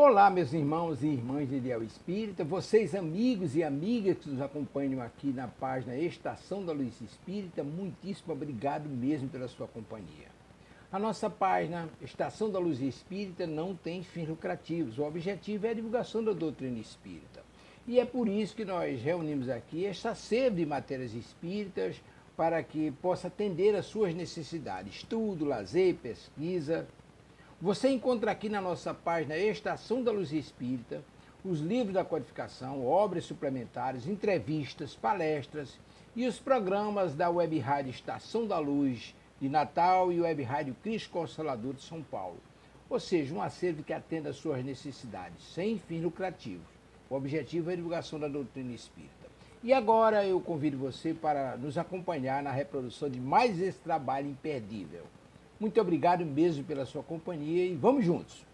Olá, meus irmãos e irmãs de Ideal Espírita, vocês amigos e amigas que nos acompanham aqui na página Estação da Luz Espírita, muitíssimo obrigado mesmo pela sua companhia. A nossa página Estação da Luz Espírita não tem fins lucrativos, o objetivo é a divulgação da doutrina espírita. E é por isso que nós reunimos aqui esta sede de matérias espíritas para que possa atender às suas necessidades, estudo, lazer, pesquisa. Você encontra aqui na nossa página Estação da Luz Espírita os livros da codificação, obras suplementares, entrevistas, palestras e os programas da Web Rádio Estação da Luz de Natal e Web Rádio Cristo Consolador de São Paulo. Ou seja, um acervo que atenda às suas necessidades, sem fins lucrativos. O objetivo é a divulgação da doutrina espírita. E agora eu convido você para nos acompanhar na reprodução de mais esse trabalho imperdível. Muito obrigado mesmo pela sua companhia e vamos juntos!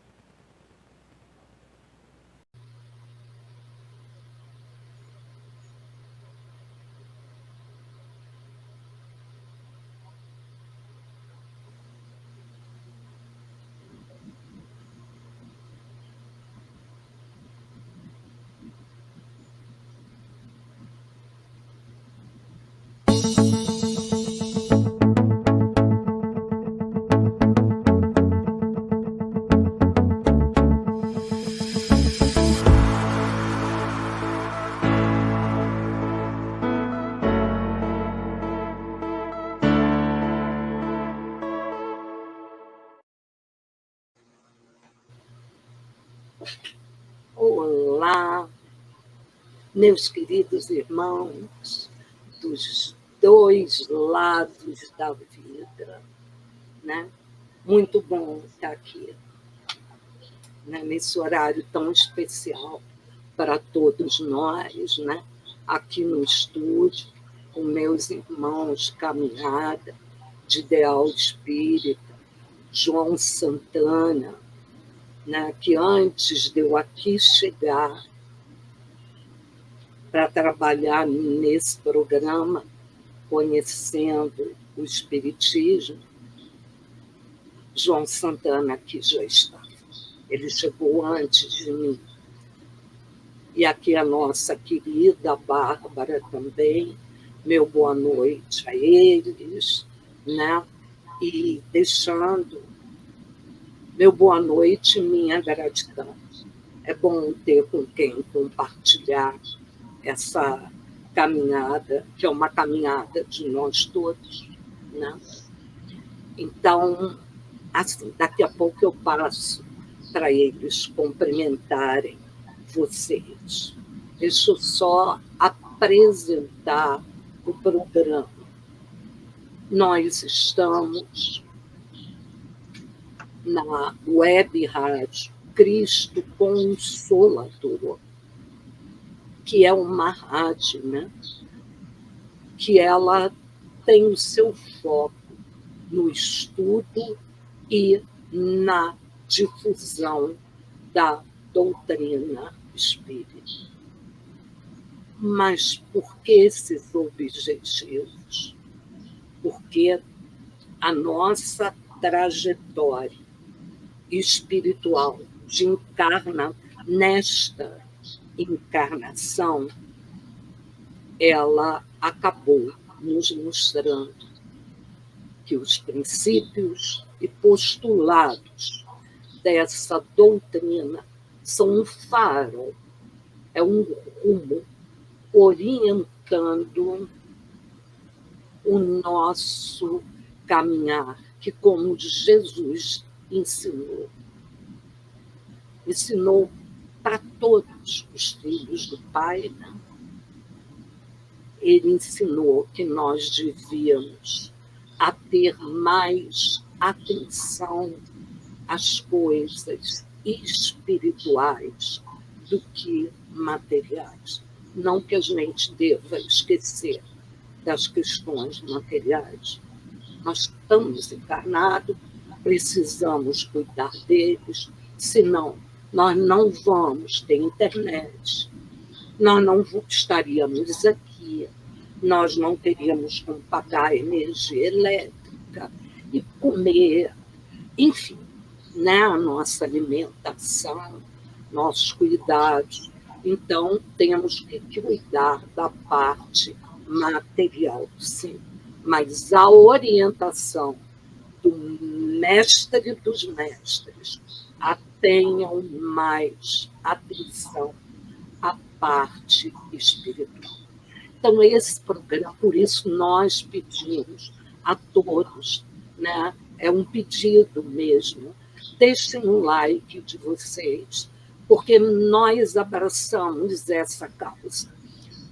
Olá, meus queridos irmãos dos dois lados da vida, né? Muito bom estar aqui, né? Nesse horário tão especial para todos nós, né? Aqui no estúdio, com meus irmãos Caminhada, de Ideal Espírita, João Santana, né? Que antes de eu aqui chegar para trabalhar nesse programa, conhecendo o Espiritismo, João Santana aqui já estava. Ele chegou antes de mim. E aqui a nossa querida Bárbara também, meu boa noite a eles, né? E deixando meu boa noite, minha gratidão. É bom ter com quem compartilhar essa caminhada, que é uma caminhada de nós todos, né? Então, assim, daqui a pouco eu passo para eles cumprimentarem vocês. Deixa eu só apresentar o programa. Nós estamos na Web Rádio Cristo Consolador, que é uma rádio, né? Que ela tem o seu foco no estudo e na difusão da doutrina espírita. Mas por que esses objetivos? Porque a nossa trajetória espiritual de nesta encarnação, ela acabou nos mostrando que os princípios e postulados dessa doutrina são um faro, é um rumo orientando o nosso caminhar, que como Jesus ensinou para todos os filhos do Pai, né? Ele ensinou que nós devíamos a ter mais atenção às coisas espirituais do que materiais. Não que a gente deva esquecer das questões materiais. Nós estamos encarnados, precisamos cuidar deles, senão nós não vamos ter internet, nós não estaríamos aqui, nós não teríamos como pagar energia elétrica e comer, enfim, né, a nossa alimentação, nossos cuidados. Então, temos que cuidar da parte material, sim. Mas a orientação do mestre dos mestres a tenham mais atenção à parte espiritual. Então, esse programa, por isso nós pedimos a todos, né? É um pedido mesmo, deixem um like de vocês, porque nós abraçamos essa causa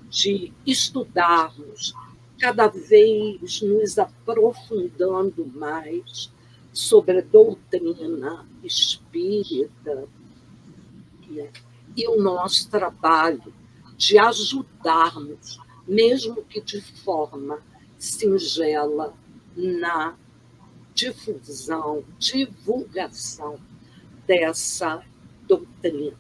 de estudarmos, cada vez nos aprofundando mais sobre a doutrina espírita, né? E o nosso trabalho de ajudarmos, mesmo que de forma singela, na difusão, divulgação dessa doutrina.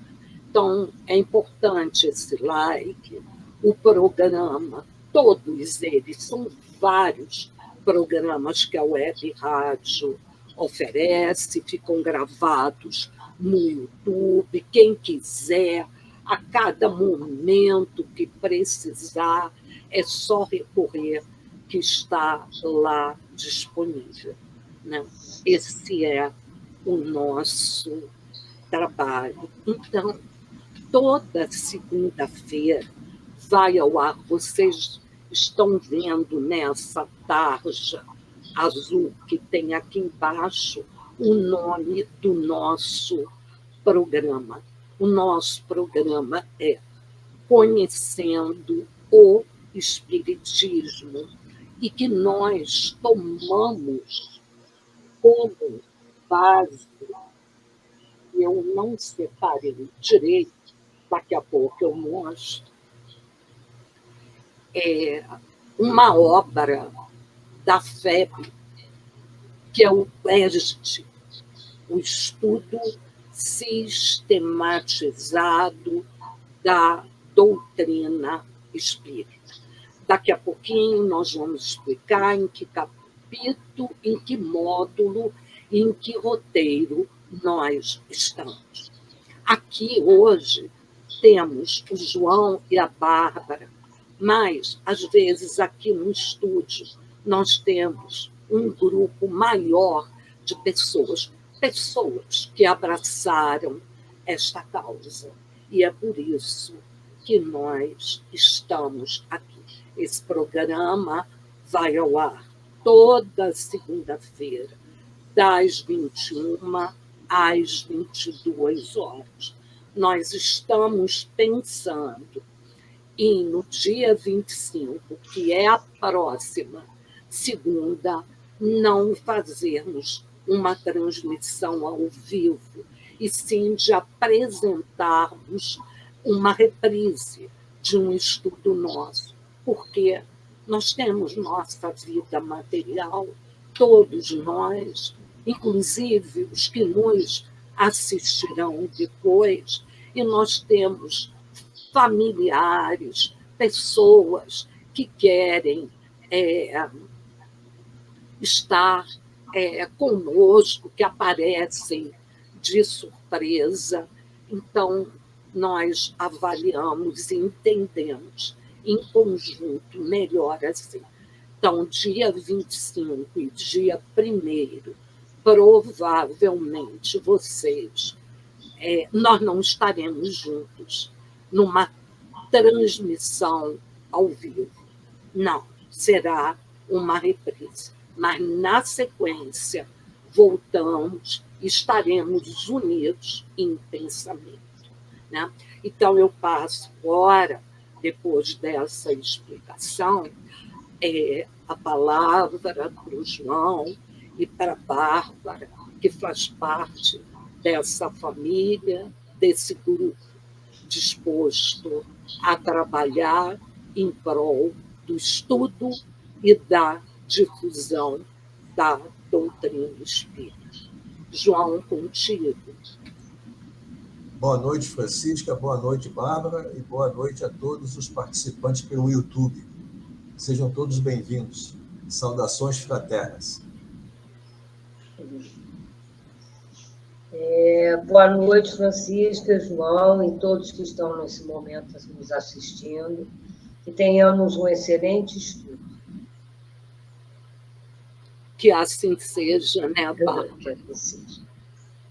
Então, é importante esse like, o programa, todos eles, são vários programas que a Web Rádio oferece, ficam gravados no YouTube, quem quiser, a cada momento que precisar, é só recorrer, que está lá disponível, né? Esse é o nosso trabalho. Então, toda segunda-feira vai ao ar. Vocês estão vendo nessa tarja azul que tem aqui embaixo o nome do nosso programa. O nosso programa é Conhecendo o Espiritismo, e que nós tomamos como base, eu não separei direito, daqui a pouco eu mostro, uma obra da FEB, que é o EST, o Estudo Sistematizado da Doutrina Espírita. Daqui a pouquinho nós vamos explicar em que capítulo, em que módulo, em que roteiro nós estamos. Aqui hoje temos o João e a Bárbara, mas às vezes aqui no estúdio nós temos um grupo maior de pessoas que abraçaram esta causa. E é por isso que nós estamos aqui. Esse programa vai ao ar toda segunda-feira, das 21 às 22 horas. Nós estamos pensando em, no dia 25, que é a próxima segunda, não fazermos uma transmissão ao vivo, e sim de apresentarmos uma reprise de um estudo nosso, porque nós temos nossa vida material, todos nós, inclusive os que nos assistirão depois, e nós temos familiares, pessoas que querem estar conosco, que aparecem de surpresa. Então, nós avaliamos e entendemos em conjunto melhor assim. Então, dia 25 e dia 1º, provavelmente vocês, nós não estaremos juntos numa transmissão ao vivo. Não, será uma reprise. Mas, na sequência, voltamos e estaremos unidos em pensamento, né? Então, eu passo agora, depois dessa explicação, a palavra para o João e para a Bárbara, que faz parte dessa família, desse grupo disposto a trabalhar em prol do estudo e da difusão da doutrina espírita. João, contigo. Boa noite, Francisca, boa noite, Bárbara, e boa noite a todos os participantes pelo YouTube. Sejam todos bem-vindos. Saudações fraternas. Boa noite, Francisca, João e todos que estão nesse momento nos assistindo. Que tenhamos um excelente estudo. Que assim seja, né, Bárbara? Que assim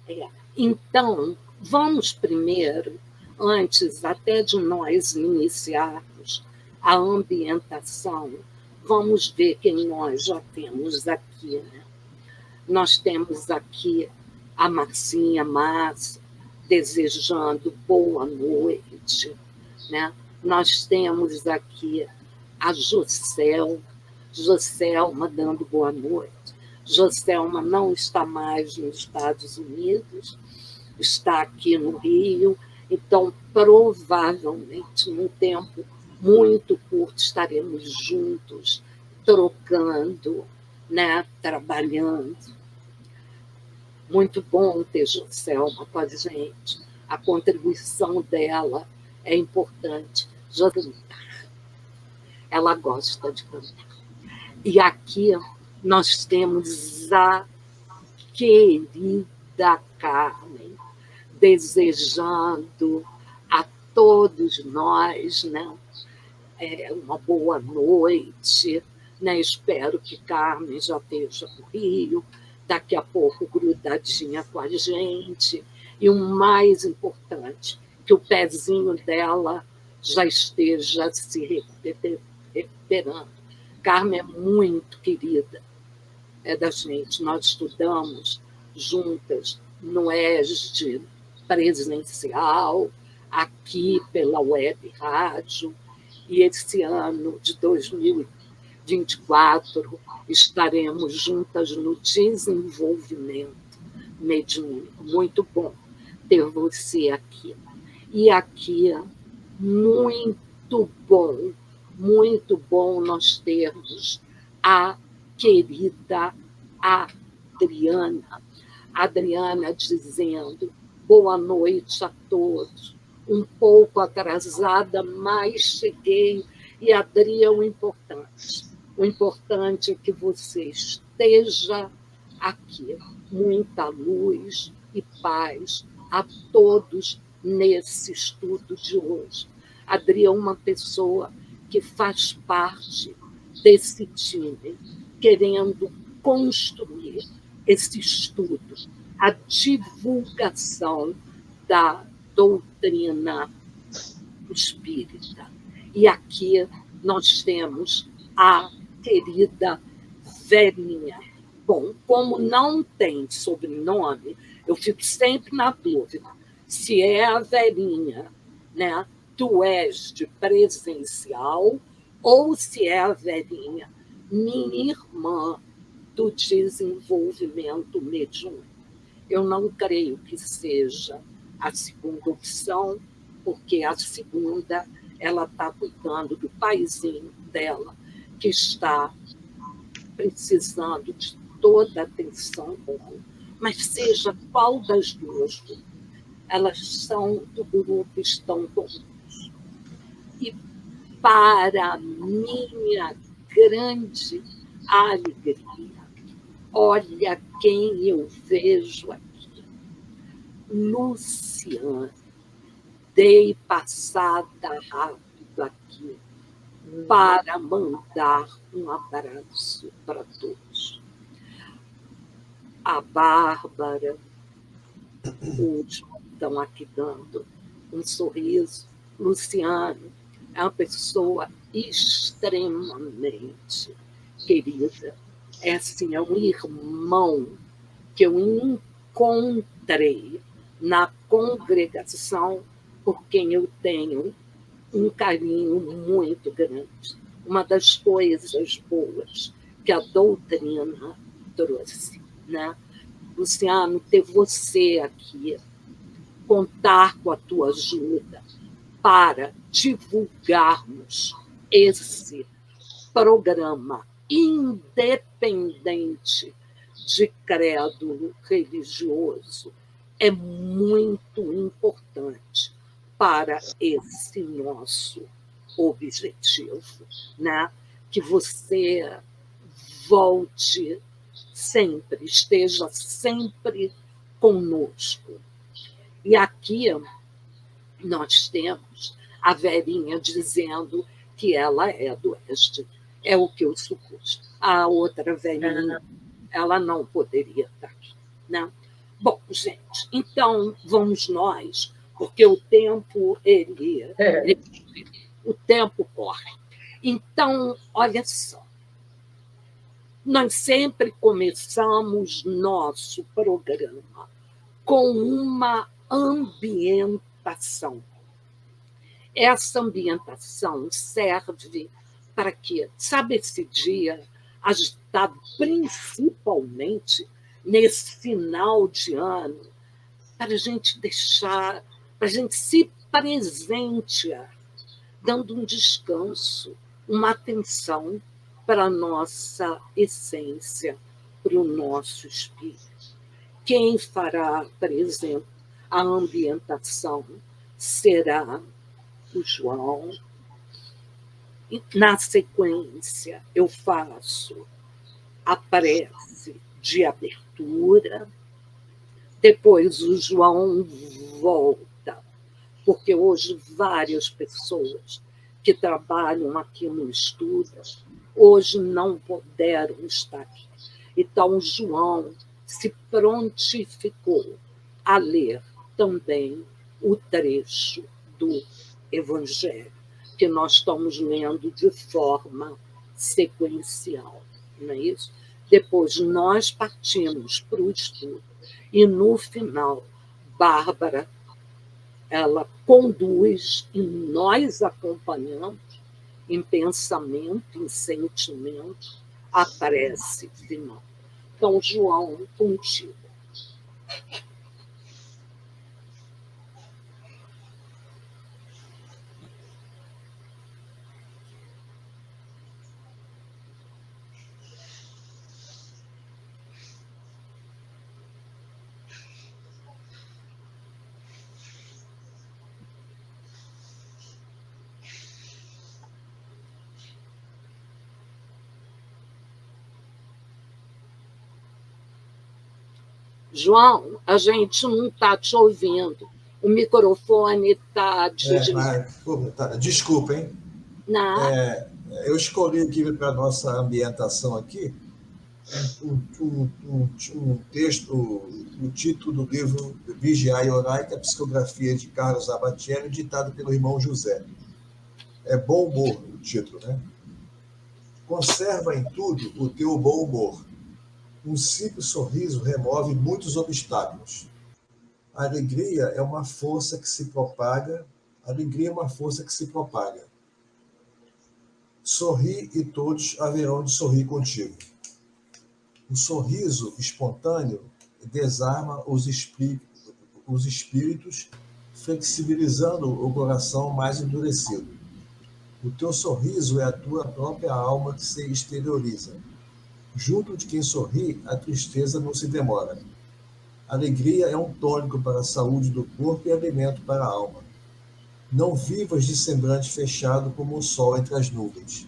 seja. Então, vamos primeiro, antes até de nós iniciarmos a ambientação, vamos ver quem nós já temos aqui, né? Nós temos aqui a Marcinha Massa, desejando boa noite, né? Nós temos aqui a Joselma dando boa noite. Joselma não está mais nos Estados Unidos, está aqui no Rio, então provavelmente num tempo muito curto estaremos juntos, trocando, né? Trabalhando. Muito bom ter Joselma com a gente. A contribuição dela é importante. Ela gosta de cantar. E aqui nós temos a querida Carmen, desejando a todos nós, né, uma boa noite. Né? Espero que Carmen já esteja no Rio, daqui a pouco grudadinha com a gente. E o mais importante, que o pezinho dela já esteja se recuperando. Carmen é muito querida, é da gente. Nós estudamos juntas no ESD presencial, aqui pela web rádio, e esse ano de 2024 estaremos juntas no desenvolvimento mediúnico. Muito bom ter você aqui. E aqui, muito bom nós termos a querida Adriana. Adriana dizendo boa noite a todos. Um pouco atrasada, mas cheguei. E, Adri, o importante é que você esteja aqui. Muita luz e paz a todos nesse estudo de hoje. Adri é uma pessoa que faz parte desse time, querendo construir esse estudo, a divulgação da doutrina espírita. E aqui nós temos a querida Verinha. Bom, como não tem sobrenome, eu fico sempre na dúvida se é a Verinha, né, do ESD presencial ou se é a Verinha, minha irmã do desenvolvimento mediúnico. Eu não creio que seja a segunda opção, porque a segunda ela está cuidando do paizinho dela, que está precisando de toda a atenção dela. Mas seja qual das duas, elas são do grupo, estão conosco. E para minha grande alegria, olha quem eu vejo aqui. Luciana. Dei passada rápido aqui para mandar um abraço para todos. A Bárbara, o João estão aqui dando um sorriso. Luciano é uma pessoa extremamente querida. É assim, é um irmão que eu encontrei na congregação por quem eu tenho um carinho muito grande. Uma das coisas boas que a doutrina trouxe, né? Luciano, ter você aqui, contar com a tua ajuda para divulgarmos esse programa independente de credo religioso é muito importante para esse nosso objetivo, né? Que você volte sempre, esteja sempre conosco. E aqui nós temos a Verinha dizendo que ela é do Oeste. É o que eu supus. A outra velhinha, ela não poderia estar aqui, né? Bom, gente, então vamos nós, porque o tempo, o tempo corre. Então, olha só, nós sempre começamos nosso programa com uma ambientação. Essa ambientação serve para que, sabe, esse dia agitado, principalmente nesse final de ano, para a gente deixar, para a gente se presentear, dando um descanso, uma atenção para a nossa essência, para o nosso espírito. Quem fará, por exemplo, a ambientação será o João. Na sequência, eu faço a prece de abertura, depois o João volta, porque hoje várias pessoas que trabalham aqui no estudo, hoje não puderam estar aqui. Então, o João se prontificou a ler também o trecho do Evangelho, que nós estamos lendo de forma sequencial, não é isso? Depois nós partimos para o estudo e, no final, Bárbara, ela conduz e nós acompanhamos em pensamento, em sentimento, a prece final. Então, João, contigo. João, a gente não está te ouvindo. O microfone está desligado. Desculpa, hein? Nada. Eu escolhi aqui para a nossa ambientação aqui um texto, o título do livro Vigiai e Orai, que é a psicografia de Carlos Abatieri, ditado pelo irmão José. É bom humor o título, né? Conserva em tudo o teu bom humor. Um simples sorriso remove muitos obstáculos. A alegria é uma força que se propaga. A alegria é uma força que se propaga. Sorri e todos haverão de sorrir contigo. O sorriso espontâneo desarma os espíritos, flexibilizando o coração mais endurecido. O teu sorriso é a tua própria alma que se exterioriza. Junto de quem sorri, a tristeza não se demora. A alegria é um tônico para a saúde do corpo e alimento para a alma. Não vivas de semblante fechado como o sol entre as nuvens.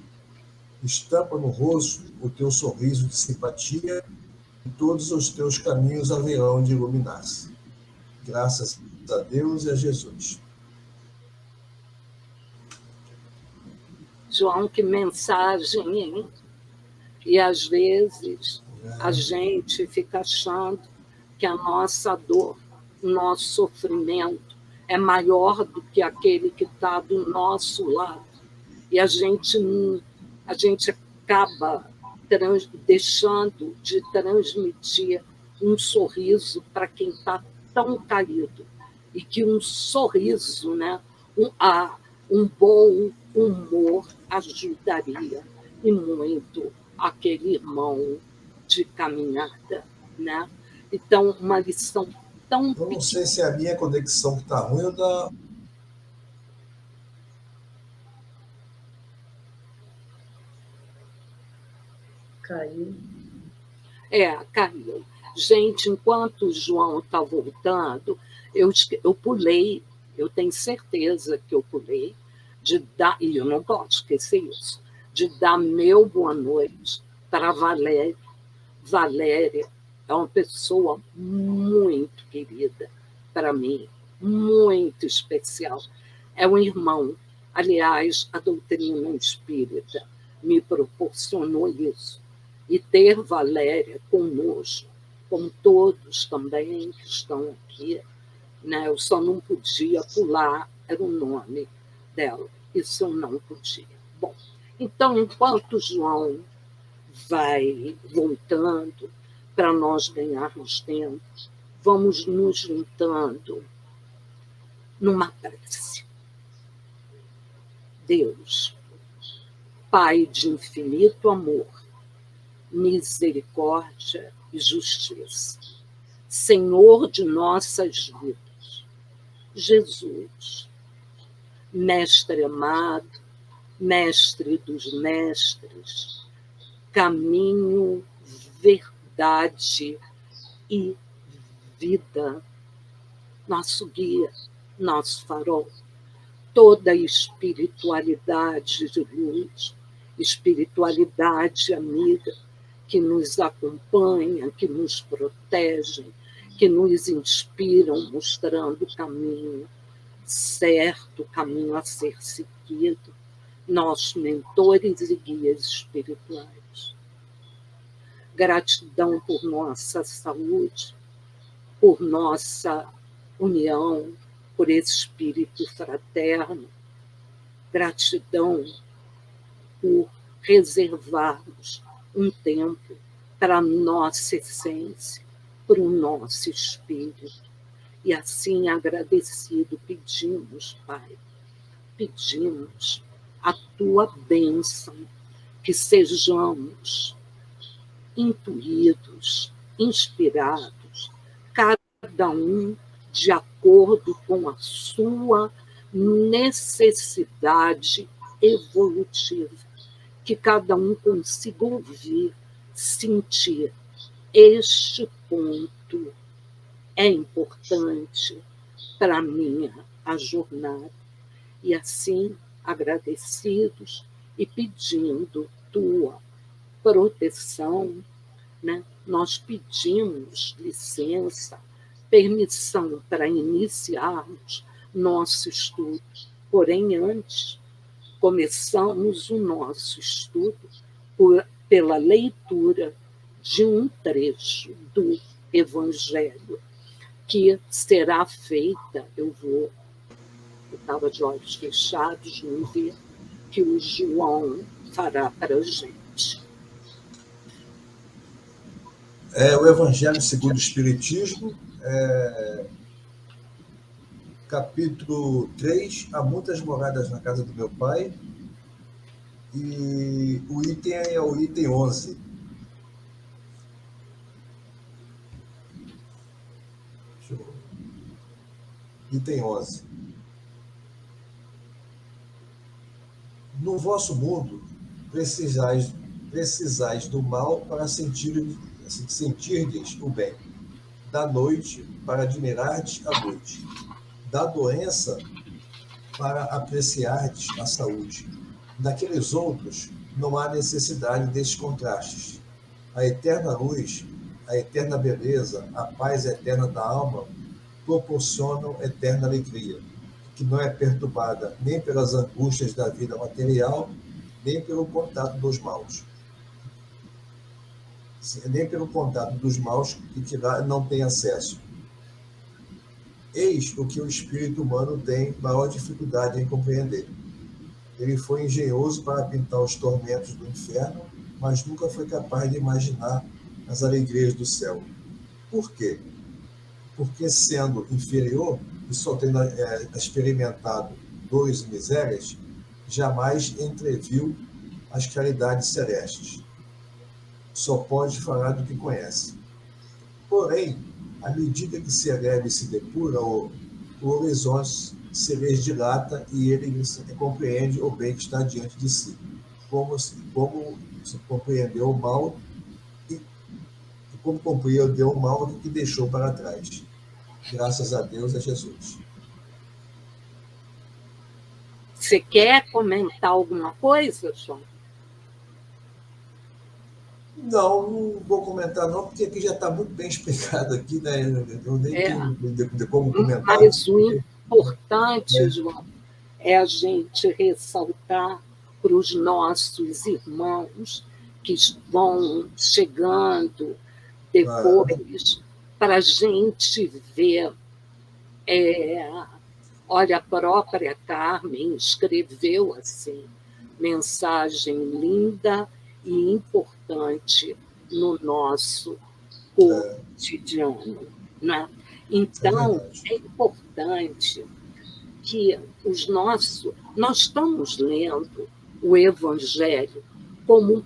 Estampa no rosto o teu sorriso de simpatia e todos os teus caminhos haverão de iluminar-se. Graças a Deus e a Jesus. João, que mensagem, hein? E às vezes a gente fica achando que a nossa dor, o nosso sofrimento é maior do que aquele que está do nosso lado. E a gente acaba deixando de transmitir um sorriso para quem está tão caído. E que um sorriso, né, um bom humor ajudaria e muito aquele irmão de caminhada, né? Então, uma lição tão pequena. Eu não sei se é a minha conexão que está ruim ou da... Caiu. Caiu. Gente, enquanto o João está voltando, eu pulei, eu tenho certeza que eu pulei, e eu não posso esquecer isso, de dar meu boa noite para Valéria, é uma pessoa muito querida para mim, muito especial. É um irmão. Aliás, a doutrina espírita me proporcionou isso. E ter Valéria conosco, com todos também que estão aqui, né? Eu só não podia pular, era o nome dela. Isso eu não podia. Bom, então, enquanto João vai voltando para nós ganharmos tempo, vamos nos juntando numa prece. Deus, Pai de infinito amor, misericórdia e justiça, Senhor de nossas vidas, Jesus, Mestre amado, Mestre dos mestres, caminho, verdade e vida, nosso guia, nosso farol, toda a espiritualidade de luz, espiritualidade amiga, que nos acompanha, que nos protege, que nos inspiram, mostrando o caminho certo, o caminho a ser seguido, nossos mentores e guias espirituais. Gratidão por nossa saúde, por nossa união, por esse espírito fraterno. Gratidão por reservarmos um tempo para a nossa essência, para o nosso espírito. E assim, agradecido, pedimos, Pai, pedimos a tua bênção, que sejamos intuídos, inspirados, cada um de acordo com a sua necessidade evolutiva, que cada um consiga ouvir, sentir. Este ponto é importante para a minha jornada. E assim, agradecidos e pedindo tua proteção, né? Nós pedimos licença, permissão para iniciarmos nosso estudo. Porém, antes, começamos o nosso estudo pela leitura de um trecho do Evangelho, que será feita, eu estava de olhos fechados, não vi, que o João fará para a gente. O Evangelho segundo o Espiritismo, capítulo 3, Há muitas moradas na casa do meu pai, e o item é o item 11. Item 11. No vosso mundo, precisais do mal para sentirdes o bem, da noite para admirardes a noite, da doença para apreciardes a saúde. Naqueles outros, não há necessidade desses contrastes. A eterna luz, a eterna beleza, a paz eterna da alma proporcionam eterna alegria, que não é perturbada nem pelas angústias da vida material, nem pelo contato dos maus. Nem pelo contato dos maus que lá não tem acesso. Eis o que o espírito humano tem maior dificuldade em compreender. Ele foi engenhoso para pintar os tormentos do inferno, mas nunca foi capaz de imaginar as alegrias do céu. Por quê? Porque, sendo inferior e só tendo experimentado dores e misérias, jamais entreviu as claridades celestes. Só pode falar do que conhece. Porém, à medida que se eleva e se depura, o horizonte se lhes dilata e ele compreende o bem que está diante de si, como se compreendeu o mal e como compreendeu o mal que deixou para trás. Graças a Deus, a Jesus. Você quer comentar alguma coisa, João? Não vou comentar não, porque aqui já está muito bem explicado aqui, né? Eu nem É, tenho de como comentar. mas o importante, João, é a gente ressaltar para os nossos irmãos que vão chegando depois, para a gente ver. Olha, a própria Carmen escreveu assim, mensagem linda e importante no nosso cotidiano. Né? Então, é importante que nós estamos lendo o Evangelho como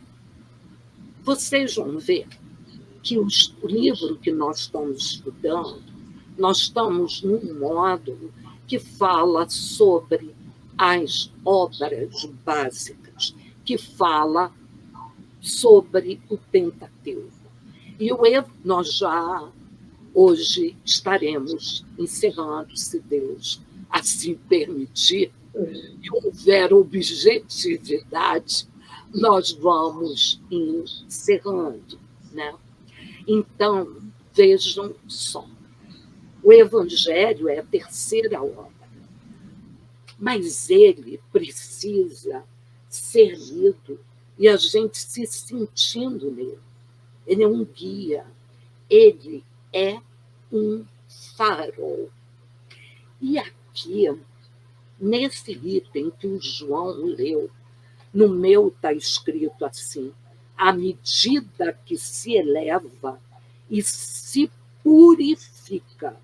vocês vão ver que o livro que nós estamos estudando, nós estamos num módulo que fala sobre as obras básicas, que fala sobre o Pentateuco. E nós já hoje estaremos encerrando, se Deus assim permitir, e houver objetividade, nós vamos encerrando. Né? Então, vejam só, o Evangelho é a terceira obra, mas ele precisa ser lido e a gente se sentindo nele. Ele é um guia, ele é um farol. E aqui, nesse item que o João leu, no meu está escrito assim: à medida que se eleva e se purifica,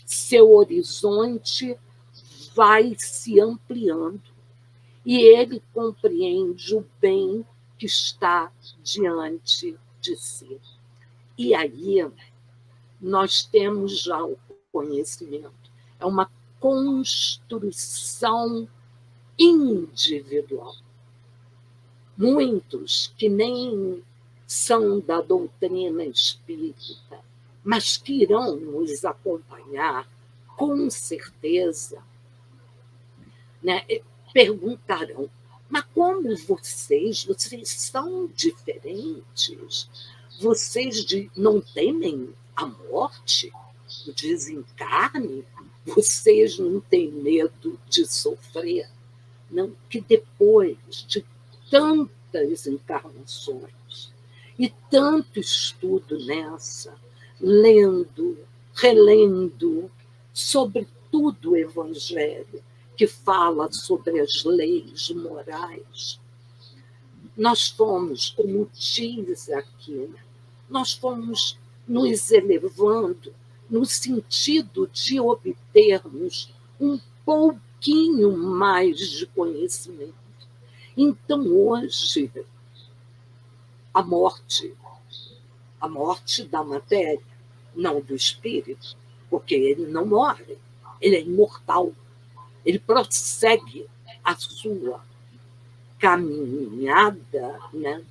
seu horizonte vai se ampliando e ele compreende o bem que está diante de si. E aí nós temos já o conhecimento. É uma construção individual. Muitos que nem são da doutrina espírita, mas que irão nos acompanhar, com certeza, né, perguntarão: mas como vocês são diferentes? Vocês não temem a morte, o desencarne? Vocês não têm medo de sofrer? Não, que depois de tantas encarnações e tanto estudo nessa, lendo, relendo, sobretudo o Evangelho, que fala sobre as leis morais, nós fomos, como diz aqui, né? Nós fomos nos elevando no sentido de obtermos um pouquinho mais de conhecimento. Então, hoje, a morte da matéria, não do espírito, porque ele não morre, ele é imortal, ele prossegue a sua caminhada, né?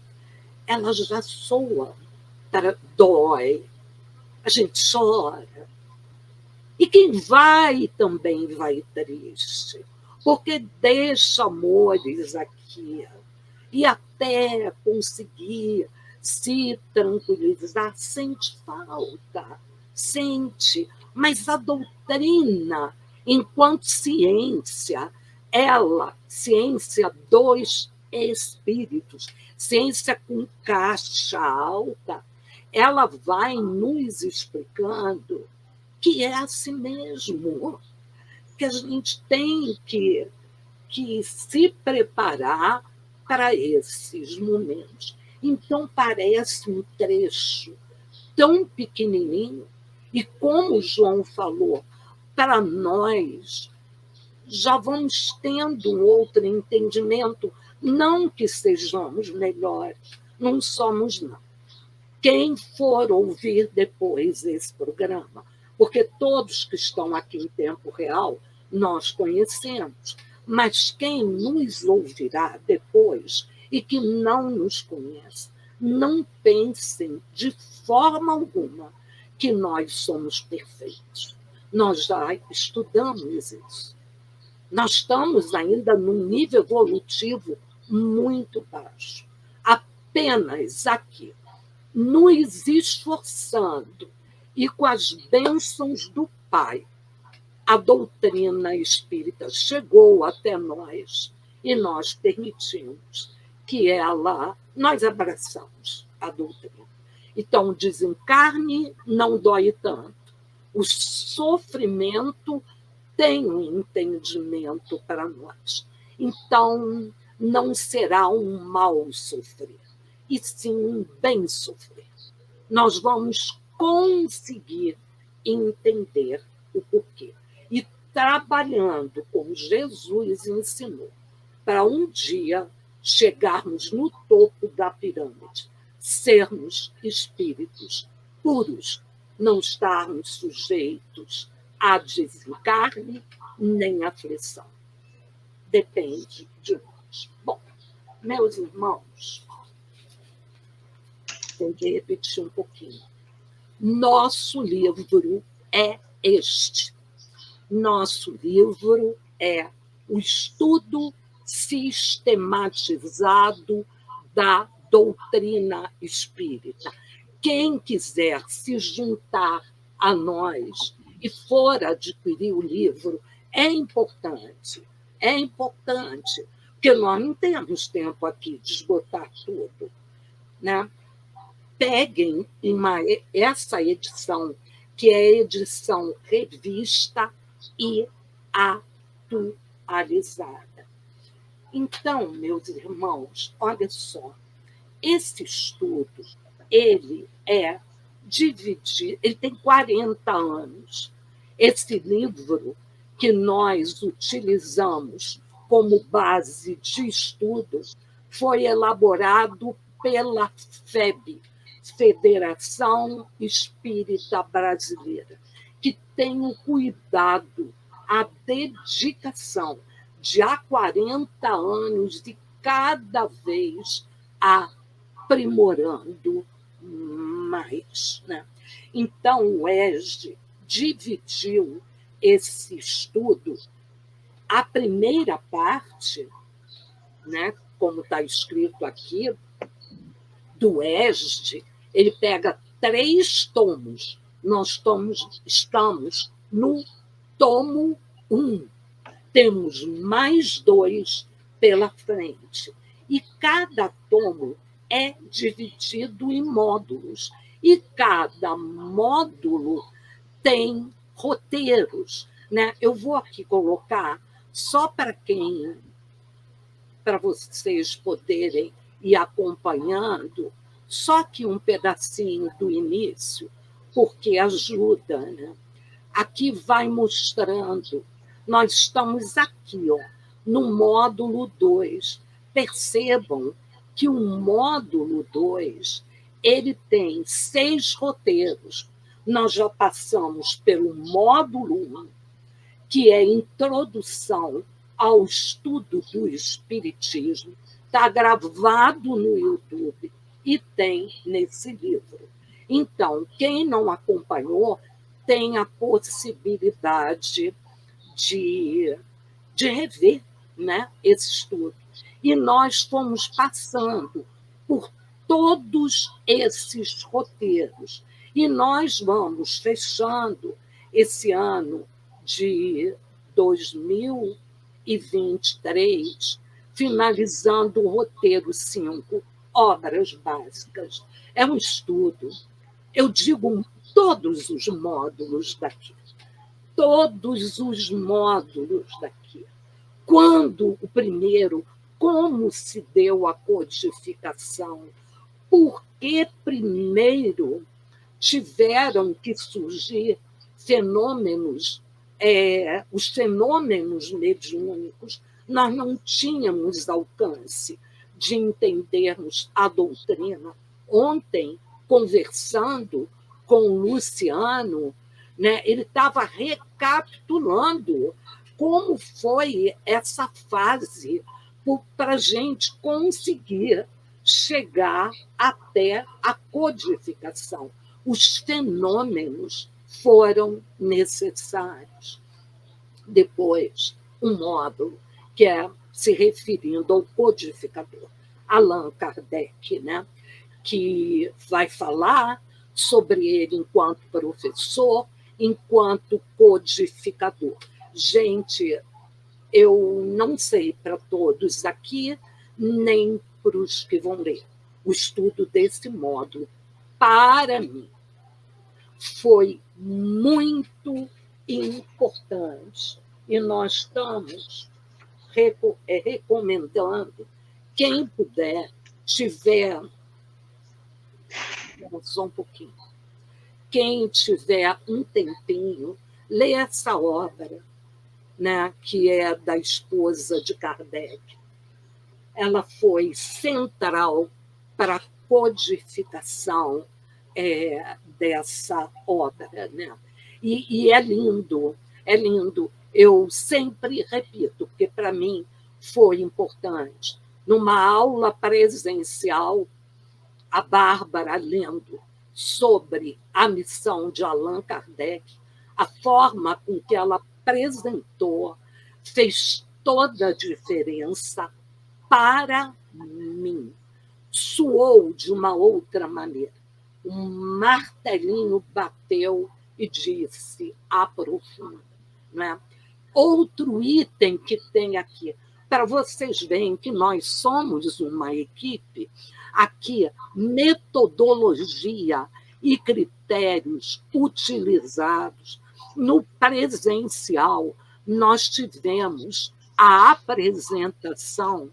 Ela já soa, dói, a gente chora. E quem vai também vai triste, porque deixa amores aqui, e até conseguir se tranquilizar, sente falta, sente, mas a doutrina, enquanto ciência, ciência dos espíritos, ciência com caixa alta, ela vai nos explicando que é assim mesmo, que a gente tem que se preparar para esses momentos. Então, parece um trecho tão pequenininho, e como o João falou, para nós já vamos tendo um outro entendimento, não que sejamos melhores, não somos, não. Quem for ouvir depois esse programa, porque todos que estão aqui em tempo real, nós conhecemos, mas quem nos ouvirá depois e que não nos conhece, não pensem de forma alguma que nós somos perfeitos. Nós já estudamos isso. Nós estamos ainda num nível evolutivo muito baixo. Apenas aqui, nos esforçando e com as bênçãos do Pai, a doutrina espírita chegou até nós e nós permitimos que nós abraçamos a doutrina. Então, o desencarne não dói tanto. O sofrimento tem um entendimento para nós. Então, não será um mal sofrer, e sim um bem sofrer. Nós vamos conseguir entender o porquê. E trabalhando como Jesus ensinou, para um dia chegarmos no topo da pirâmide, sermos espíritos puros, não estarmos sujeitos a desencarne nem aflição. Depende de nós. Bom, meus irmãos, tem que repetir um pouquinho. Nosso livro é este. Nosso livro é o estudo sistematizado da doutrina espírita. Quem quiser se juntar a nós e for adquirir o livro, é importante, porque nós não temos tempo aqui de esgotar tudo, né? Peguem essa edição, que é a edição revista e atualizada. Então, meus irmãos, olha só, esse estudo, ele é dividido, ele tem 40 anos. Esse livro que nós utilizamos como base de estudo foi elaborado pela FEB, Federação Espírita Brasileira, que tem o cuidado, a dedicação de há 40 anos de cada vez aprimorando mais, né? Então, o ESD dividiu esse estudo. A primeira parte, né, como está escrito aqui, do ESD, ele pega 3 tomos. Nós estamos no tomo 1. Temos mais 2 pela frente. E cada tomo é dividido em módulos. E cada módulo tem roteiros, né? Eu vou aqui colocar só para vocês poderem ir acompanhando, só que um pedacinho do início, porque ajuda, né? Aqui vai mostrando, nós estamos aqui, ó, no módulo 2. Percebam que o módulo 2, ele tem 6 roteiros. Nós já passamos pelo módulo 1, que é introdução ao estudo do Espiritismo, está gravado no YouTube e tem nesse livro. Então, quem não acompanhou tem a possibilidade de rever, né, esse estudo. E nós fomos passando por todos esses roteiros. E nós vamos fechando esse ano de 2023, finalizando o roteiro 5, obras básicas. É um estudo, eu digo todos os módulos daqui. Todos os módulos daqui. Quando o primeiro, como se deu a codificação? Por que primeiro tiveram que surgir fenômenos, os fenômenos mediúnicos? Nós não tínhamos alcance de entendermos a doutrina. Ontem, conversando com o Luciano, né, ele estava recapitulando como foi essa fase para a gente conseguir chegar até a codificação. Os fenômenos foram necessários. Depois, um módulo que é se referindo ao codificador, Allan Kardec, né? que vai falar sobre ele enquanto professor, enquanto codificador. Gente, eu não sei para todos aqui, nem para os que vão ler. O estudo desse módulo, para mim, foi muito importante. E nós estamos recomendando, quem puder, tiver... Só um pouquinho. Quem tiver um tempinho, lê essa obra, né, que é da esposa de Kardec. Ela foi central para a codificação dessa obra, né? E é lindo, é lindo. Eu sempre repito, porque para mim foi importante. Numa aula presencial, a Bárbara lendo sobre a missão de Allan Kardec, a forma com que ela apresentou fez toda a diferença para mim. Soou de uma outra maneira. Um martelinho bateu e disse: aprofunda. Né? Outro item que tem aqui, para vocês verem que nós somos uma equipe, aqui, metodologia e critérios utilizados. No presencial, nós tivemos a apresentação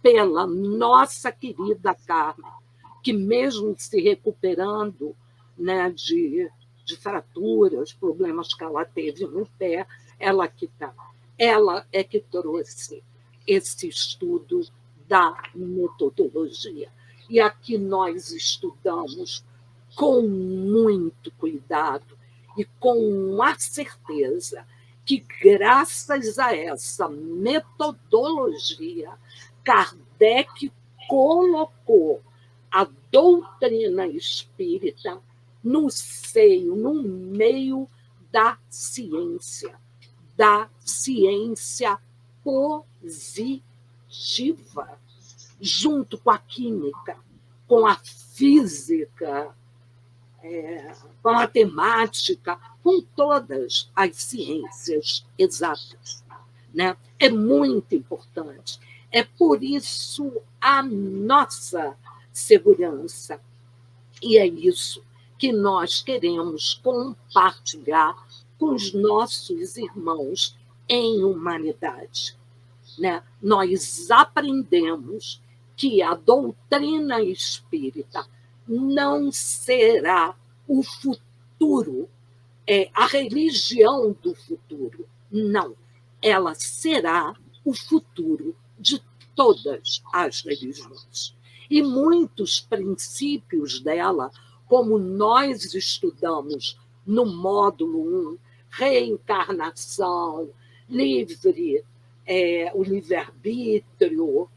pela nossa querida Carmen, que mesmo se recuperando, né, de fraturas, problemas que ela teve no pé, ela é que trouxe esse estudo da metodologia. E aqui nós estudamos com muito cuidado e com a certeza que, graças a essa metodologia, Kardec colocou a doutrina espírita no seio, no meio da ciência positiva, junto com a química, com a física, com a matemática, com todas as ciências exatas. Né? É muito importante. É por isso a nossa segurança. E é isso que nós queremos compartilhar com os nossos irmãos em humanidade. Né? Nós aprendemos que a doutrina espírita não será o futuro, a religião do futuro. Não. Ela será o futuro de todas as religiões. E muitos princípios dela, como nós estudamos no módulo 1, reencarnação, o livre-arbítrio,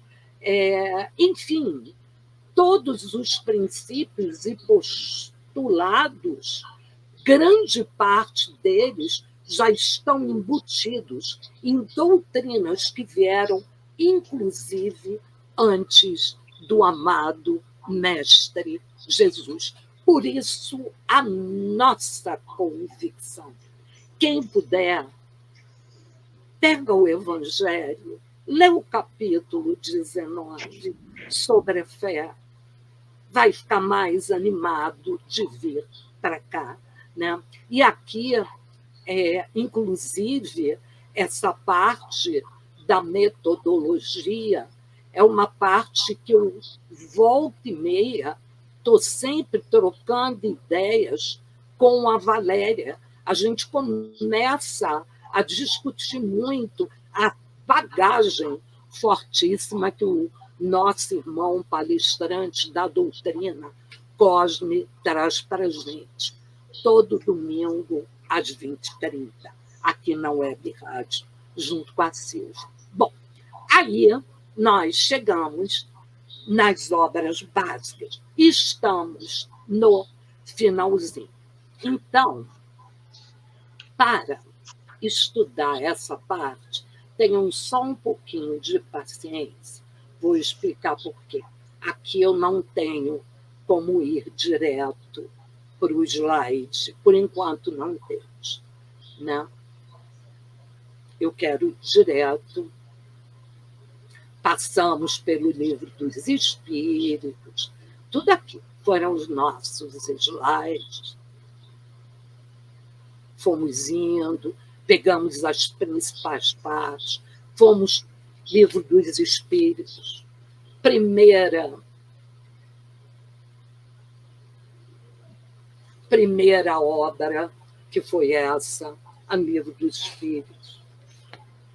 enfim, todos os princípios e postulados, grande parte deles já estão embutidos em doutrinas que vieram, inclusive, antes do amado Mestre Jesus. Por isso, a nossa convicção. Quem puder, pega o Evangelho, lê o capítulo 19 sobre a fé, vai ficar mais animado de vir para cá. Né? E aqui, inclusive, essa parte da metodologia é uma parte que eu, volta e meia, estou sempre trocando ideias com a Valéria. A gente começa a discutir muito a bagagem fortíssima que o nosso irmão palestrante da doutrina, Cosme, traz para a gente. Todo domingo, às 20h30, aqui na Web Rádio, junto com a Silvia. Bom, aí nós chegamos nas obras básicas. Estamos no finalzinho. Então, para estudar essa parte, tenham só um pouquinho de paciência. Vou explicar por quê. Aqui eu não tenho como ir direto para o slide. Por enquanto, não temos, né? Eu quero ir direto. Passamos pelo Livro dos Espíritos, tudo aqui foram os nossos slides. Fomos indo, pegamos as principais partes, fomos Livro dos Espíritos, primeira obra, que foi essa, a Livro dos Espíritos.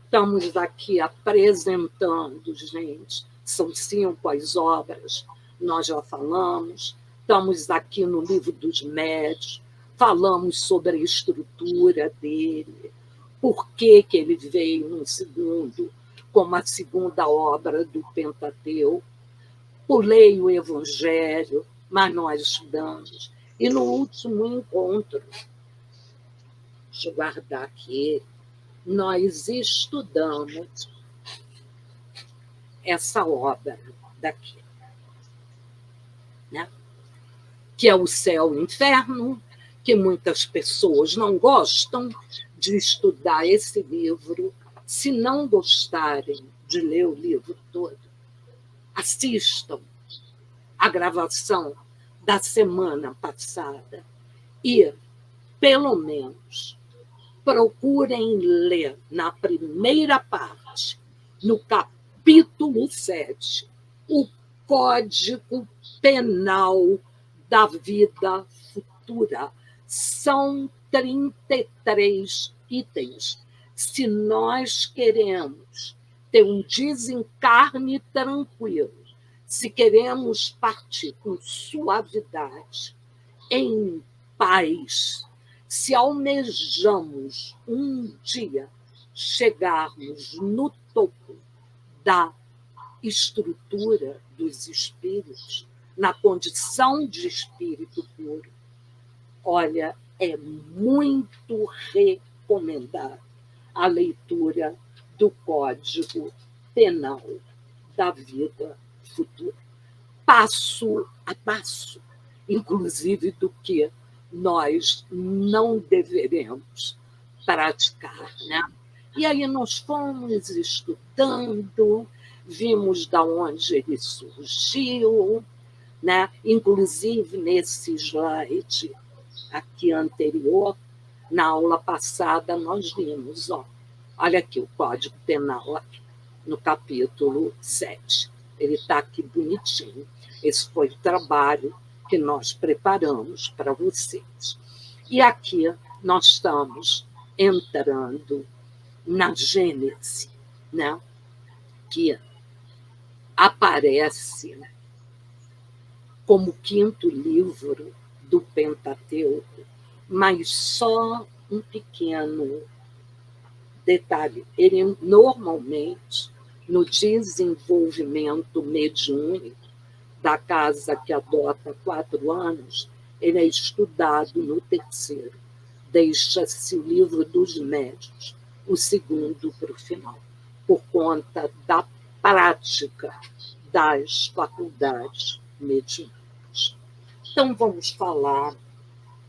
Estamos aqui apresentando, gente, são 5 as obras, nós já falamos. Estamos aqui no Livro dos Médiuns, falamos sobre a estrutura dele, por que ele veio no segundo, como a segunda obra do Pentateuco. Pulei o Evangelho, mas nós estudamos. E no último encontro, deixa eu guardar aqui, nós estudamos essa obra daqui, né? Que é o Céu e o Inferno, que muitas pessoas não gostam de estudar esse livro. Se não gostarem de ler o livro todo, assistam a gravação da semana passada e, pelo menos, procurem ler na primeira parte, no capítulo 7, o Código Penal da Vida Futura. São 33 itens. Se nós queremos ter um desencarne tranquilo, se queremos partir com suavidade, em paz, se almejamos um dia chegarmos no topo da estrutura dos espíritos, na condição de espírito puro, olha, é muito recomendado a leitura do Código Penal da Vida Futura, passo a passo, inclusive do que nós não deveremos praticar, né? E aí nós fomos estudando, vimos de onde ele surgiu, né? Inclusive nesse slide aqui anterior, na aula passada, nós vimos, olha aqui o Código Penal, aqui, no capítulo 7. Ele está aqui bonitinho. Esse foi o trabalho que nós preparamos para vocês. E aqui nós estamos entrando na Gênese, né? Que aparece como 5º livro do Pentateuco, mas só um pequeno detalhe. Ele, normalmente, no desenvolvimento mediúnico da casa que adota 4 anos, ele é estudado no 3º. Deixa-se o Livro dos Médiuns, o 2º para o final, por conta da prática das faculdades mediúnicas. Então, vamos falar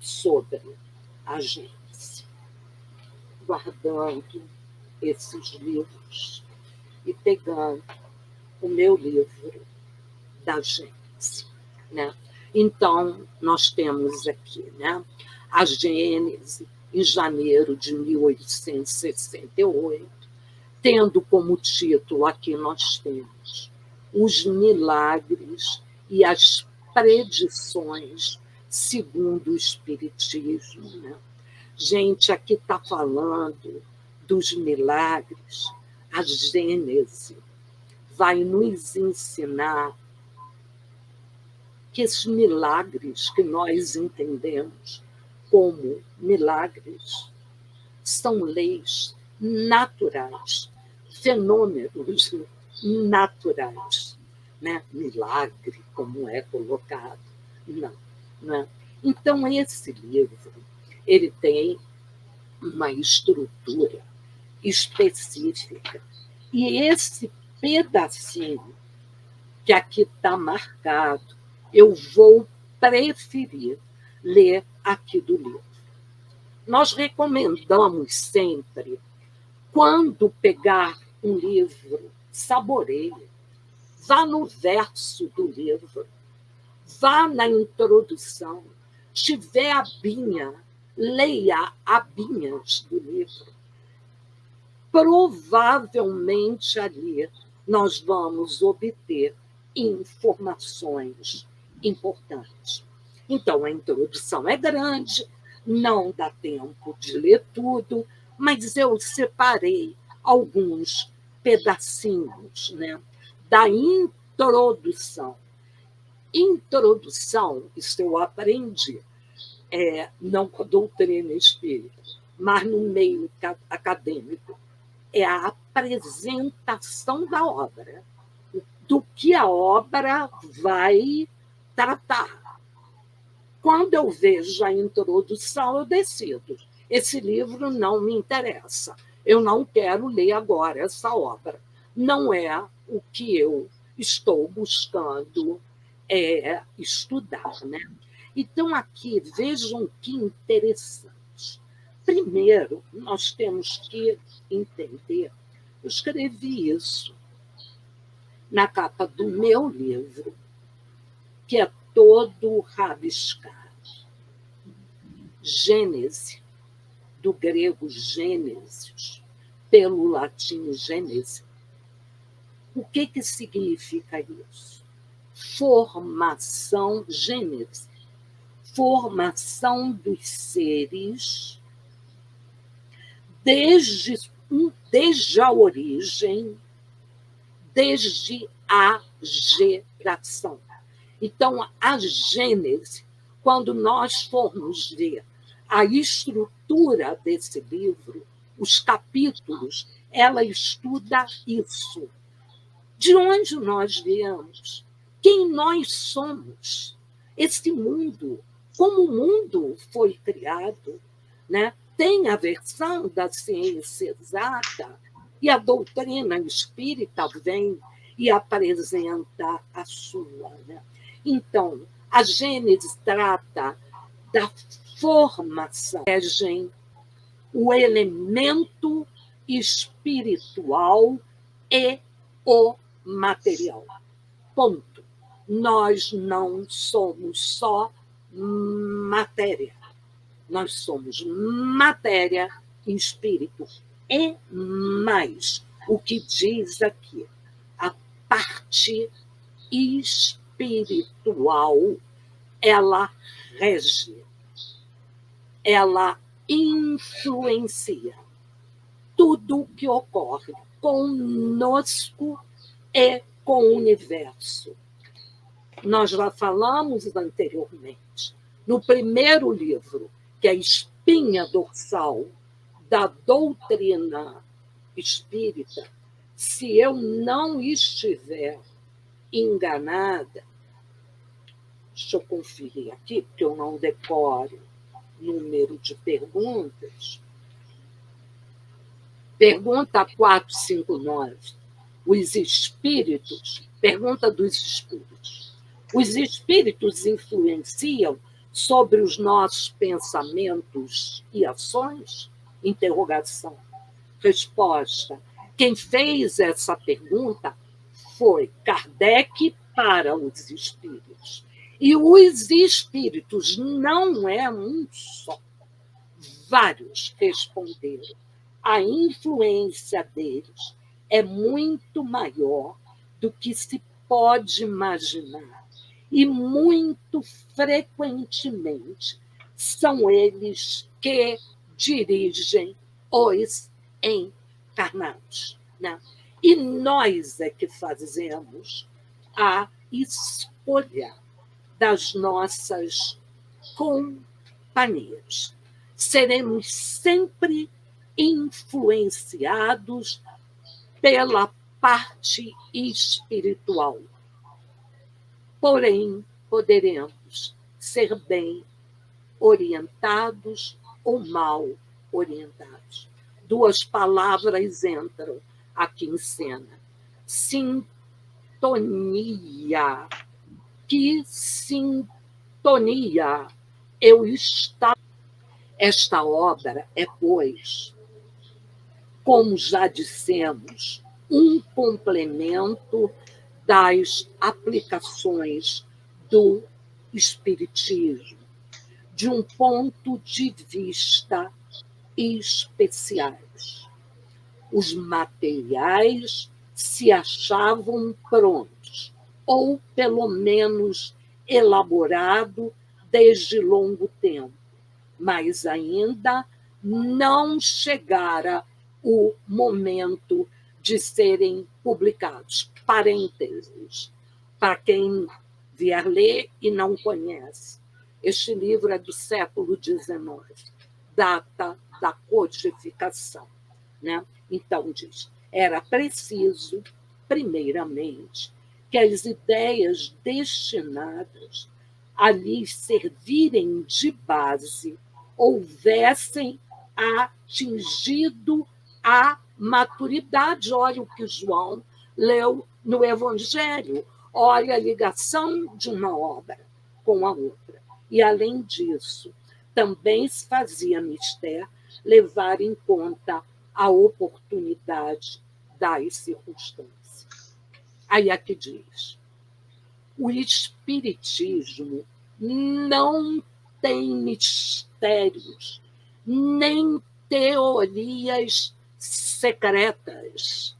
sobre a Gênese, guardando esses livros e pegando o meu livro da Gênese, né? Então, nós temos aqui, né, a Gênese, em janeiro de 1868, tendo como título, aqui nós temos, Os Milagres e as Predições segundo o Espiritismo, né? Gente, aqui está falando dos milagres. A Gênese vai nos ensinar que esses milagres que nós entendemos como milagres são leis naturais, fenômenos naturais, né? Milagre, como é colocado. Não, não é? Então, esse livro ele tem uma estrutura específica. E esse pedacinho que aqui está marcado, eu vou preferir ler aqui do livro. Nós recomendamos sempre, quando pegar um livro, saboreie, vá no verso do livro, vá na introdução, tiver a binha, leia abinhas do livro. Provavelmente ali nós vamos obter informações importantes. Então, a introdução é grande, não dá tempo de ler tudo, mas eu separei alguns pedacinhos, né, da introdução. Introdução, isso eu aprendi, não com a doutrina espírita, mas no meio acadêmico, é a apresentação da obra, do que a obra vai tratar. Quando eu vejo a introdução, eu decido. Esse livro não me interessa. Eu não quero ler agora essa obra. Não é o que eu estou buscando estudar, né? Então, aqui, vejam que interessante. Primeiro, nós temos que entender, eu escrevi isso na capa do meu livro, que é todo rabiscado. Gênese, do grego Gênesis, pelo latim Gênese. O que significa isso? Formação, Gênese, formação dos seres desde a origem, desde a geração. Então, a Gênese, quando nós formos ver a estrutura desse livro, os capítulos, ela estuda isso. De onde nós viemos? Quem nós somos? Esse mundo, como o mundo foi criado, né? Tem a versão da ciência exata e a doutrina espírita vem e apresenta a sua, né? Então, a Gênese trata da formação, o elemento espiritual e o material. Ponto. Nós não somos só matéria. Nós somos matéria e espírito. E mais, o que diz aqui, a parte espiritual, ela rege, ela influencia tudo o que ocorre conosco e com o universo. Nós já falamos anteriormente, no primeiro livro, que é a espinha dorsal da doutrina espírita, se eu não estiver enganada, deixa eu conferir aqui, porque eu não decoro número de perguntas. Pergunta 459. Os espíritos, pergunta dos espíritos. Os espíritos influenciam sobre os nossos pensamentos e ações? Interrogação. Resposta. Quem fez essa pergunta foi Kardec para os espíritos. E os espíritos não é um só. Vários responderam. A influência deles é muito maior do que se pode imaginar. E muito frequentemente são eles que dirigem os encarnados, né? E nós é que fazemos a escolha das nossas companhias. Seremos sempre influenciados pela parte espiritual. Porém, poderemos ser bem orientados ou mal orientados. Duas palavras entram aqui em cena. Sintonia. Que sintonia eu estava. Esta obra é, pois, como já dissemos, um complemento das aplicações do Espiritismo, de um ponto de vista especiais. Os materiais se achavam prontos, ou pelo menos elaborado desde longo tempo, mas ainda não chegara o momento de serem publicados. Parênteses, para quem vier ler e não conhece. Este livro é do século XIX, data da codificação. Né? Então, diz, era preciso, primeiramente, que as ideias destinadas a lhes servirem de base houvessem atingido a maturidade. Olha o que João leu no Evangelho, olha a ligação de uma obra com a outra. E, além disso, também se fazia mister levar em conta a oportunidade das circunstâncias. Aí aqui diz, o Espiritismo não tem mistérios, nem teorias secretas.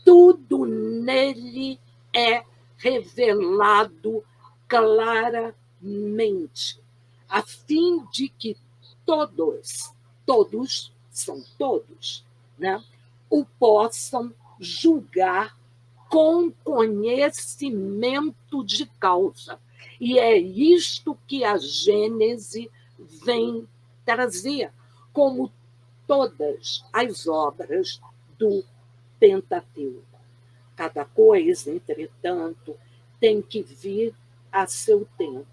Tudo nele é revelado claramente, a fim de que todos são todos, né, o possam julgar com conhecimento de causa. E é isto que a Gênese vem trazer, como todas as obras do Pentateuco. Cada coisa, entretanto, tem que vir a seu tempo,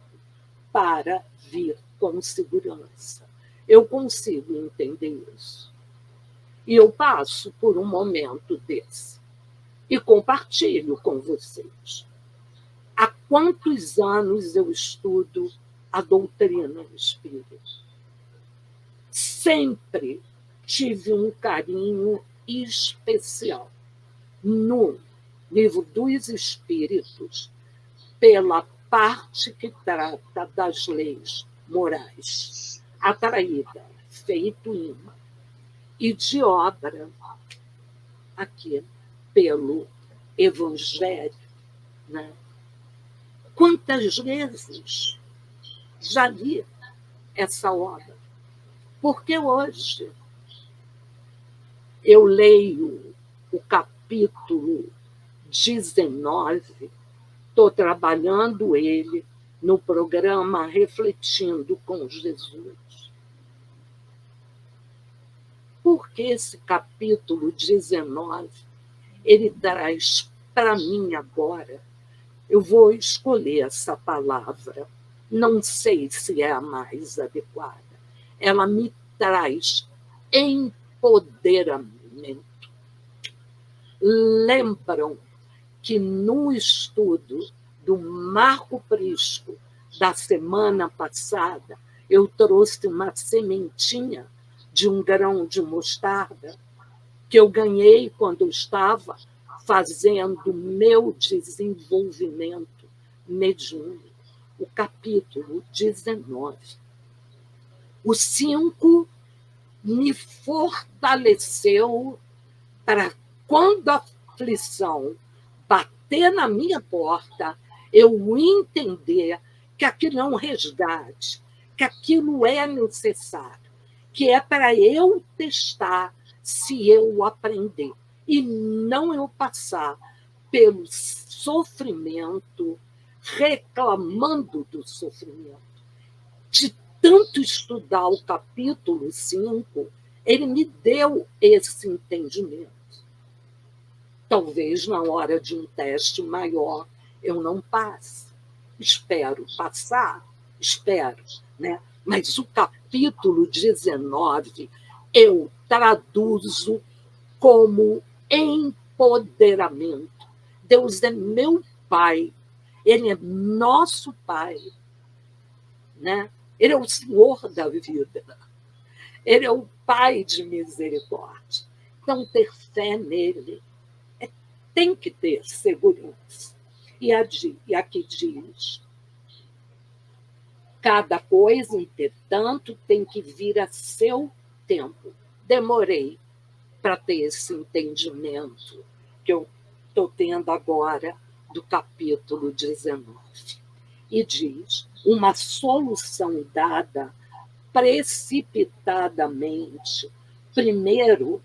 para vir com segurança. Eu consigo entender isso. E eu passo por um momento desse. E compartilho com vocês. Há quantos anos eu estudo a doutrina espírita? Sempre tive um carinho especial no Livro dos Espíritos pela parte que trata das leis morais, atraída, feito imã, e de obra aqui pelo Evangelho. Né? Quantas vezes já li essa obra? Porque hoje eu leio o capítulo 19, estou trabalhando ele no programa Refletindo com Jesus. Porque esse capítulo 19, ele traz para mim agora, eu vou escolher essa palavra, não sei se é a mais adequada, ela me traz empoderamento. Lembram que no estudo do Marco Prisco da semana passada, eu trouxe uma sementinha de um grão de mostarda que eu ganhei quando eu estava fazendo meu desenvolvimento mediúnico, o capítulo 19. O 5 me fortaleceu para, quando a aflição bater na minha porta, eu entender que aquilo é um resgate, que aquilo é necessário, que é para eu testar se eu aprender, e não eu passar pelo sofrimento, reclamando do sofrimento. De tanto estudar o capítulo 5, ele me deu esse entendimento. Talvez na hora de um teste maior eu não passe. Espero passar, espero, né? Mas o capítulo 19 eu traduzo como empoderamento. Deus é meu Pai, Ele é nosso Pai. né? Ele é o Senhor da vida. Ele é o Pai de misericórdia. Então, ter fé nele tem que ter segurança. E aqui diz: cada coisa, entretanto, tem que vir a seu tempo. Demorei para ter esse entendimento que eu estou tendo agora do capítulo 19. E diz: uma solução dada precipitadamente, primeiro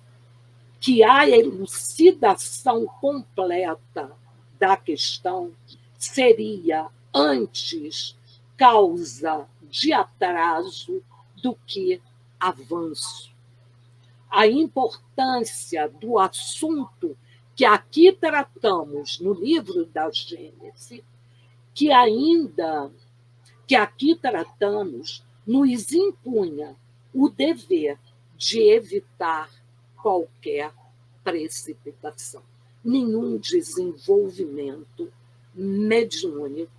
que a elucidação completa da questão seria antes causa de atraso do que avanço. A importância do assunto que aqui tratamos no livro da Gênesis, que aqui tratamos, nos impunha o dever de evitar qualquer precipitação, nenhum desenvolvimento mediúnico.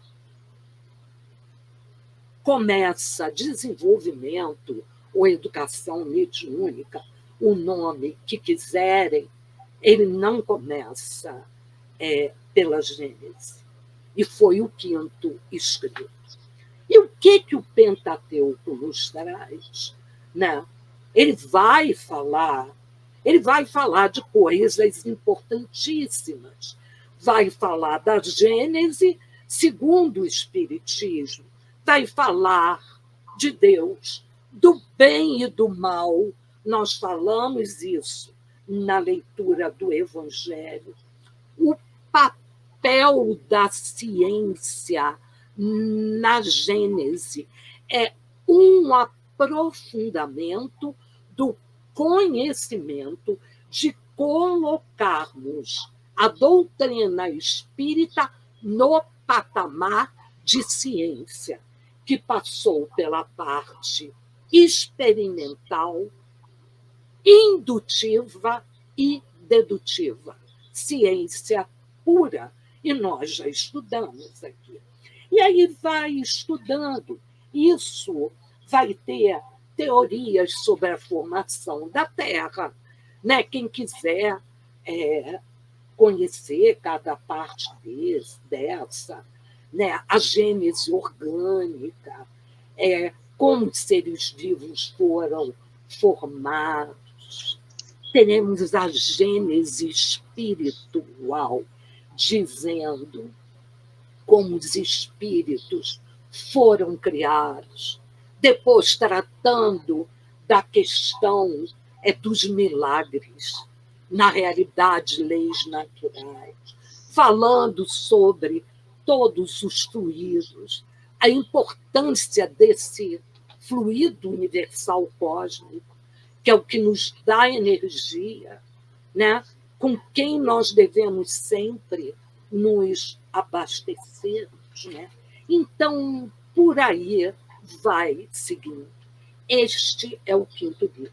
Começa desenvolvimento ou educação mediúnica, o nome que quiserem, ele não começa pela Gênese. E foi o quinto escrito. E o que o Pentateuco nos traz? Né? Ele vai falar de coisas importantíssimas. Vai falar da Gênese segundo o Espiritismo. Vai falar de Deus, do bem e do mal. Nós falamos isso na leitura do Evangelho. O papel da ciência na Gênese é um aprofundamento do conhecimento, de colocarmos a doutrina espírita no patamar de ciência, que passou pela parte experimental, indutiva e dedutiva. Ciência pura, e nós já estudamos aqui. E aí vai estudando. Isso vai ter teorias sobre a formação da Terra. Né? Quem quiser conhecer cada parte dessa, né? A gênese orgânica, como os seres vivos foram formados. Teremos a gênese espiritual, dizendo como os espíritos foram criados, depois tratando da questão dos milagres, na realidade, leis naturais, falando sobre todos os fluidos, a importância desse fluido universal cósmico, que é o que nos dá energia, né? Com quem nós devemos sempre nos abastecermos. Né? Então, por aí vai seguindo. Este é o quinto livro.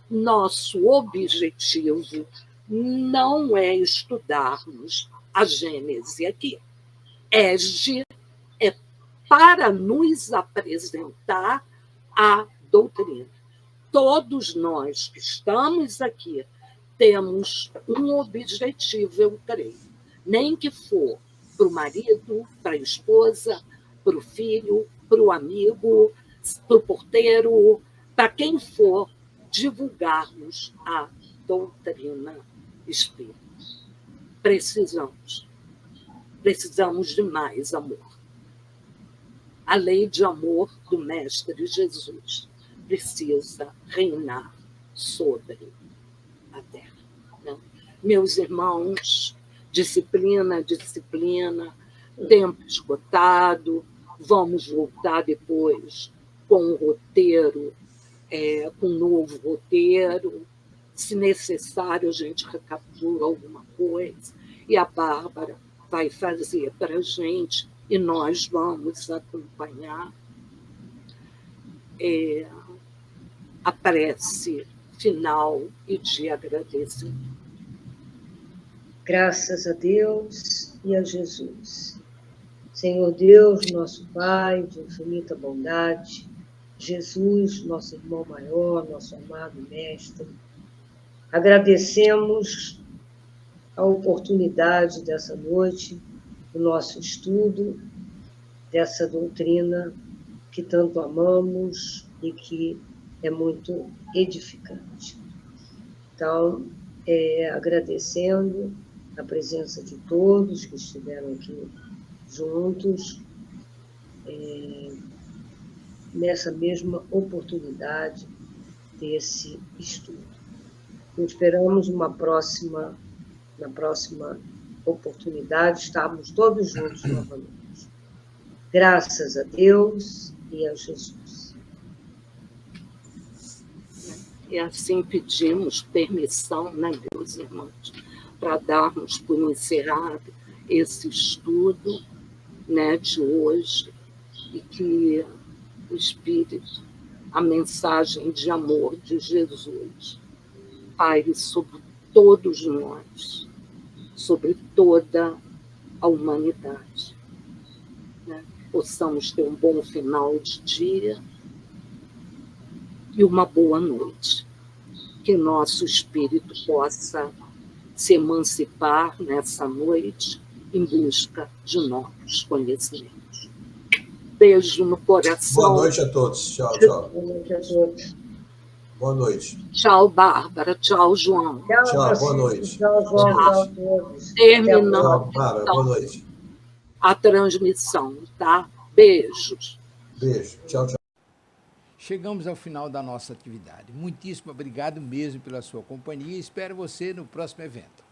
Nosso objetivo não é estudarmos a Gênese aqui. ESG é para nos apresentar a doutrina. Todos nós que estamos aqui temos um objetivo, eu creio. Nem que for para o marido, para a esposa, para o filho, para o amigo, para o porteiro, para quem for, divulgarmos a doutrina espírita. Precisamos de mais amor. A lei de amor do Mestre Jesus precisa reinar sobre a Terra. Né? Meus irmãos, disciplina, tempo esgotado, vamos voltar depois com um roteiro, com um novo roteiro. Se necessário, a gente recapitula alguma coisa, e a Bárbara vai fazer para a gente, e nós vamos acompanhar a prece final e de agradecimento. Graças a Deus e a Jesus. Senhor Deus, nosso Pai, de infinita bondade, Jesus, nosso irmão maior, nosso amado Mestre, agradecemos a oportunidade dessa noite, do nosso estudo, dessa doutrina que tanto amamos e que é muito edificante. Então, agradecendo a presença de todos que estiveram aqui juntos, nessa mesma oportunidade desse estudo. Esperamos na próxima oportunidade estarmos todos juntos novamente. Graças a Deus e a Jesus. E assim pedimos permissão, né, meus irmãos, para darmos por encerrado esse estudo, né, de hoje, e que o Espírito, a mensagem de amor de Jesus, paire sobre todos nós, sobre toda a humanidade. Né? Possamos ter um bom final de dia e uma boa noite. Que nosso espírito possa se emancipar nessa noite em busca de novos conhecimentos. Beijo no coração. Boa noite a todos. Tchau, tchau. Boa noite a todos. Boa noite. Tchau, Bárbara. Tchau, João. Tchau, boa noite. Tchau, João. Tchau a todos. Terminando Tchau, Bárbara. Boa noite. a transmissão, tá? Beijos. Beijo. Tchau, tchau. Chegamos ao final da nossa atividade. Muitíssimo obrigado mesmo pela sua companhia e espero você no próximo evento.